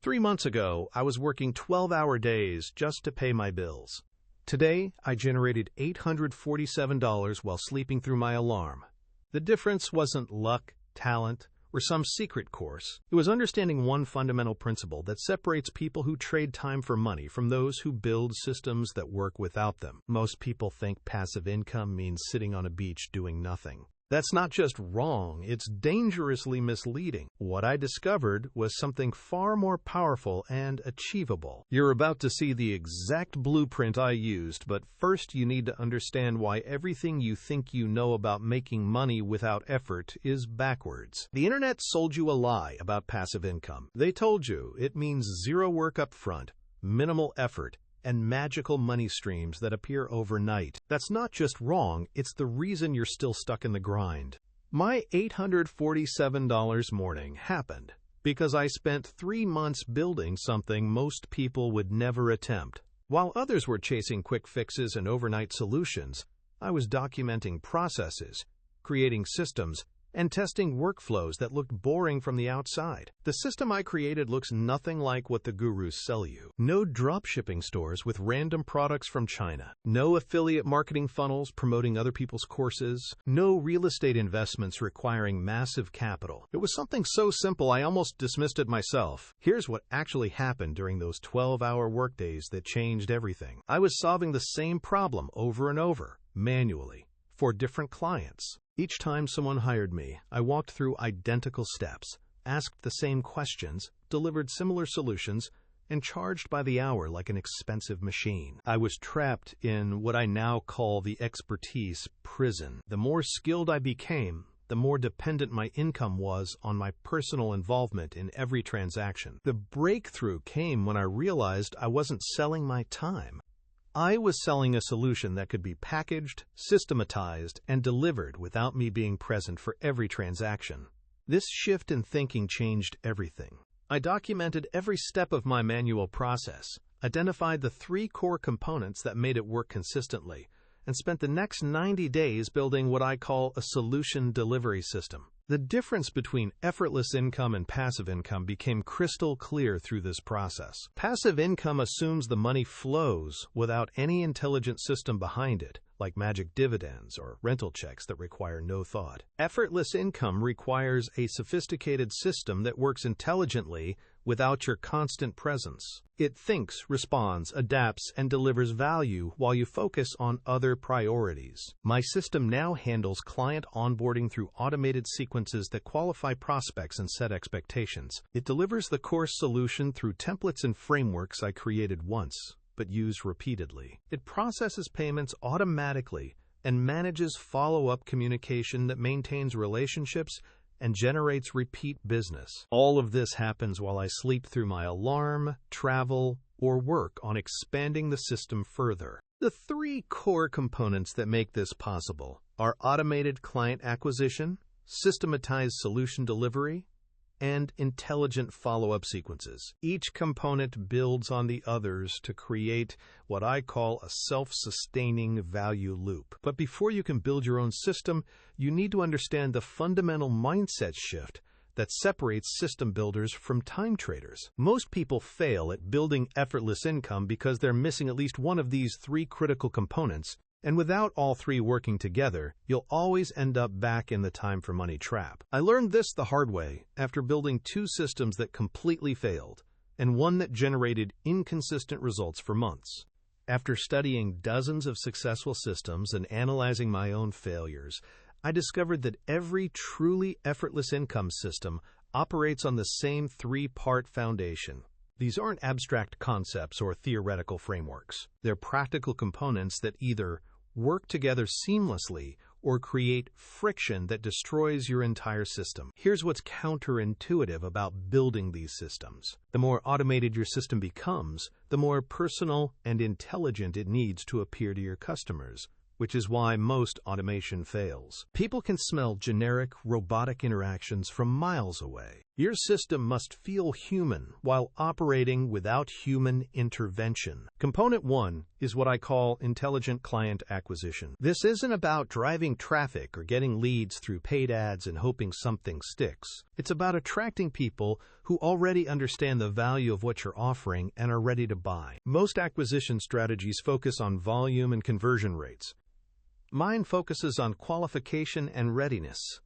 3 months ago, I was working 12-hour days just to pay my bills. Today, I generated $847 while sleeping through my alarm. The difference wasn't luck, talent, or some secret course. It was understanding one fundamental principle that separates people who trade time for money from those who build systems that work without them. Most people think passive income means sitting on a beach doing nothing. That's not just wrong, it's dangerously misleading. What I discovered was something far more powerful and achievable. You're about to see the exact blueprint I used, but first you need to understand why everything you think you know about making money without effort is backwards. The internet sold you a lie about passive income. They told you it means zero work up front, minimal effort, and magical money streams that appear overnight. That's not just wrong, it's the reason you're still stuck in the grind. My $847 morning happened because I spent 3 months building something most people would never attempt. While others were chasing quick fixes and overnight solutions, I was documenting processes, creating systems, and testing workflows that looked boring from the outside. The system I created looks nothing like what the gurus sell you. No dropshipping stores with random products from China. No affiliate marketing funnels promoting other people's courses. No real estate investments requiring massive capital. It was something so simple I almost dismissed it myself. Here's what actually happened during those 12-hour workdays that changed everything. I was solving the same problem over and over, manually, for different clients. Each time someone hired me, I walked through identical steps, asked the same questions, delivered similar solutions, and charged by the hour like an expensive machine. I was trapped in what I now call the expertise prison. The more skilled I became, the more dependent my income was on my personal involvement in every transaction. The breakthrough came when I realized I wasn't selling my time. I was selling a solution that could be packaged, systematized, and delivered without me being present for every transaction. This shift in thinking changed everything. I documented every step of my manual process, identified the 3 core components that made it work consistently, and spent the next 90 days building what I call a solution delivery system. The difference between effortless income and passive income became crystal clear through this process. Passive income assumes the money flows without any intelligent system behind it, like magic dividends or rental checks that require no thought. Effortless income requires a sophisticated system that works intelligently without your constant presence. It thinks, responds, adapts, and delivers value while you focus on other priorities. My system now handles client onboarding through automated sequences that qualify prospects and set expectations. It delivers the course solution through templates and frameworks I created once, but use repeatedly. It processes payments automatically and manages follow-up communication that maintains relationships and generates repeat business. All of this happens while I sleep through my alarm, travel, or work on expanding the system further. The 3 core components that make this possible are automated client acquisition, systematized solution delivery, and intelligent follow-up sequences. Each component builds on the others to create what I call a self-sustaining value loop. But before you can build your own system, you need to understand the fundamental mindset shift that separates system builders from time traders. Most people fail at building effortless income because they're missing at least one of these 3 critical components. And without all 3 working together, you'll always end up back in the time for money trap. I learned this the hard way after building 2 systems that completely failed, and one that generated inconsistent results for months. After studying dozens of successful systems and analyzing my own failures, I discovered that every truly effortless income system operates on the same 3-part foundation. These aren't abstract concepts or theoretical frameworks. They're practical components that either work together seamlessly or create friction that destroys your entire system. Here's what's counterintuitive about building these systems. The more automated your system becomes, the more personal and intelligent it needs to appear to your customers, which is why most automation fails. People can smell generic, robotic interactions from miles away. Your system must feel human while operating without human intervention. Component 1 is what I call intelligent client acquisition. This isn't about driving traffic or getting leads through paid ads and hoping something sticks. It's about attracting people who already understand the value of what you're offering and are ready to buy. Most acquisition strategies focus on volume and conversion rates. Mine focuses on qualification and readiness.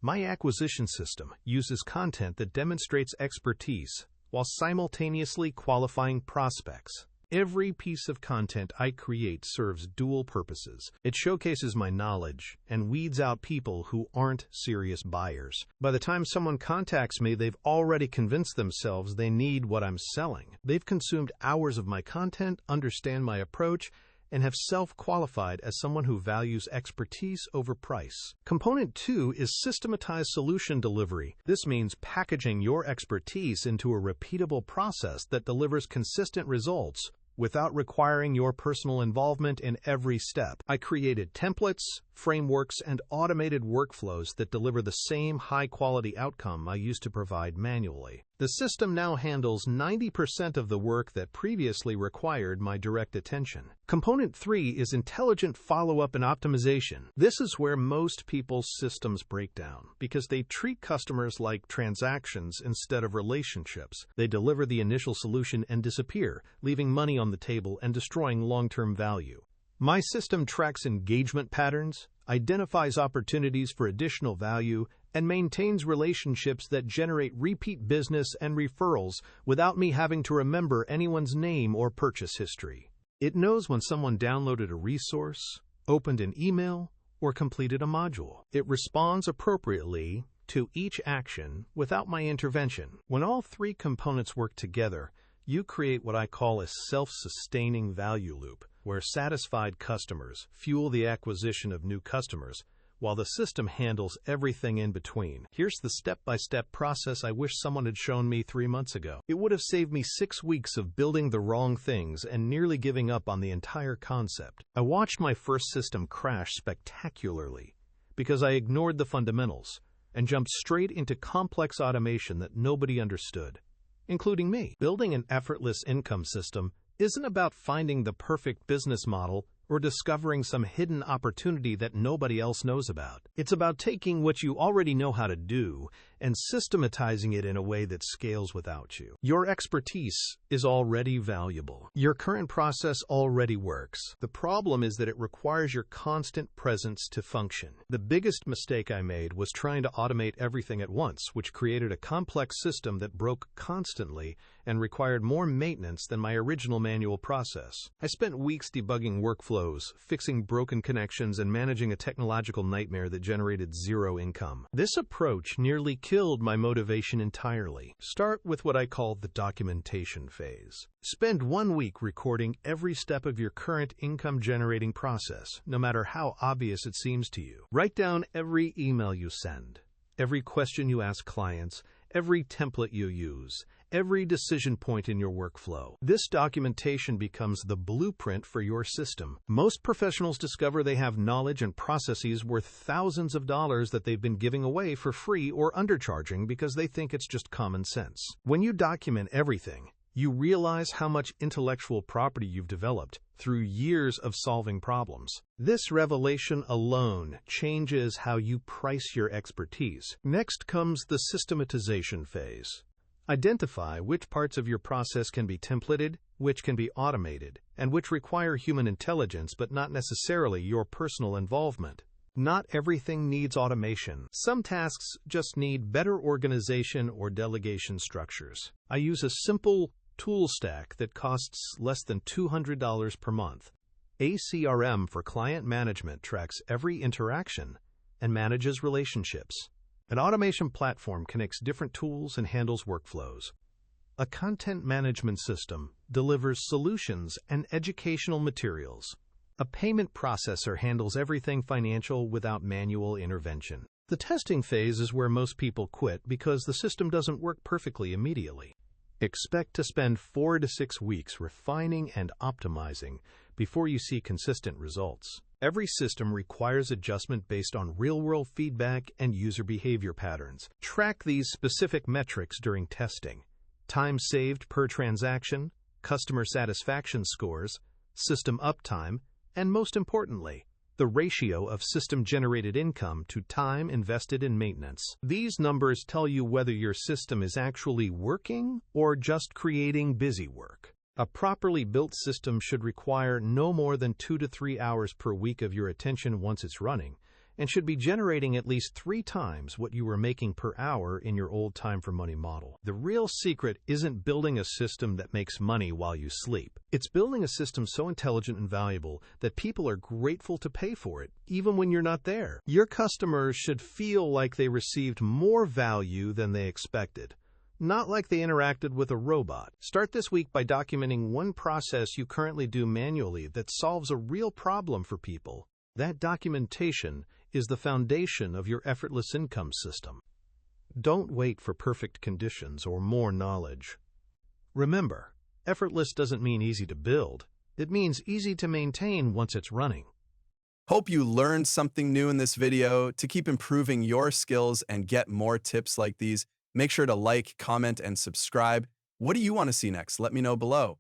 My acquisition system uses content that demonstrates expertise while simultaneously qualifying prospects. Every piece of content I create serves dual purposes. It showcases my knowledge and weeds out people who aren't serious buyers. By the time someone contacts me, they've already convinced themselves they need what I'm selling. They've consumed hours of my content, understand my approach, and have self-qualified as someone who values expertise over price. Component 2 is systematized solution delivery. This means packaging your expertise into a repeatable process that delivers consistent results without requiring your personal involvement in every step. I created templates, frameworks, and automated workflows that deliver the same high-quality outcome I used to provide manually. The system now handles 90% of the work that previously required my direct attention. Component 3 is intelligent follow-up and optimization. This is where most people's systems break down because they treat customers like transactions instead of relationships. They deliver the initial solution and disappear, leaving money on the table and destroying long-term value. My system tracks engagement patterns, identifies opportunities for additional value, and maintains relationships that generate repeat business and referrals without me having to remember anyone's name or purchase history. It knows when someone downloaded a resource, opened an email, or completed a module. It responds appropriately to each action without my intervention. When all three components work together, you create what I call a self-sustaining value loop, where satisfied customers fuel the acquisition of new customers, while the system handles everything in between. Here's the step-by-step process I wish someone had shown me 3 months ago. It would have saved me 6 weeks of building the wrong things and nearly giving up on the entire concept. I watched my first system crash spectacularly because I ignored the fundamentals and jumped straight into complex automation that nobody understood, including me. Building an effortless income system isn't about finding the perfect business model or discovering some hidden opportunity that nobody else knows about. It's about taking what you already know how to do and systematizing it in a way that scales without you. Your expertise is already valuable. Your current process already works. The problem is that it requires your constant presence to function. The biggest mistake I made was trying to automate everything at once, which created a complex system that broke constantly and required more maintenance than my original manual process. I spent weeks debugging workflows, fixing broken connections, and managing a technological nightmare that generated zero income. This approach nearly killed my motivation entirely. Start with what I call the documentation phase. Spend 1 week recording every step of your current income-generating process, no matter how obvious it seems to you. Write down every email you send, every question you ask clients, every template you use, every decision point in your workflow. This documentation becomes the blueprint for your system. Most professionals discover they have knowledge and processes worth thousands of dollars that they've been giving away for free or undercharging because they think it's just common sense. When you document everything, you realize how much intellectual property you've developed through years of solving problems. This revelation alone changes how you price your expertise. Next comes the systematization phase. Identify which parts of your process can be templated, which can be automated, and which require human intelligence but not necessarily your personal involvement. Not everything needs automation. Some tasks just need better organization or delegation structures. I use a simple tool stack that costs less than $200 per month. ACRM for client management tracks every interaction and manages relationships. An automation platform connects different tools and handles workflows. A content management system delivers solutions and educational materials. A payment processor handles everything financial without manual intervention. The testing phase is where most people quit because the system doesn't work perfectly immediately. Expect to spend 4 to 6 weeks refining and optimizing before you see consistent results. Every system requires adjustment based on real-world feedback and user behavior patterns. Track these specific metrics during testing: time saved per transaction, customer satisfaction scores, system uptime, and most importantly, the ratio of system-generated income to time invested in maintenance. These numbers tell you whether your system is actually working or just creating busy work. A properly built system should require no more than 2 to 3 hours per week of your attention once it's running, and should be generating at least 3 times what you were making per hour in your old time for money model. The real secret isn't building a system that makes money while you sleep. It's building a system so intelligent and valuable that people are grateful to pay for it, even when you're not there. Your customers should feel like they received more value than they expected, not like they interacted with a robot. Start this week by documenting one process you currently do manually that solves a real problem for people. That documentation is the foundation of your effortless income system. Don't wait for perfect conditions or more knowledge. Remember, effortless doesn't mean easy to build. It means easy to maintain once it's running. Hope you learned something new in this video. To keep improving your skills and get more tips like these, make sure to like, comment, and subscribe. What do you want to see next? Let me know below.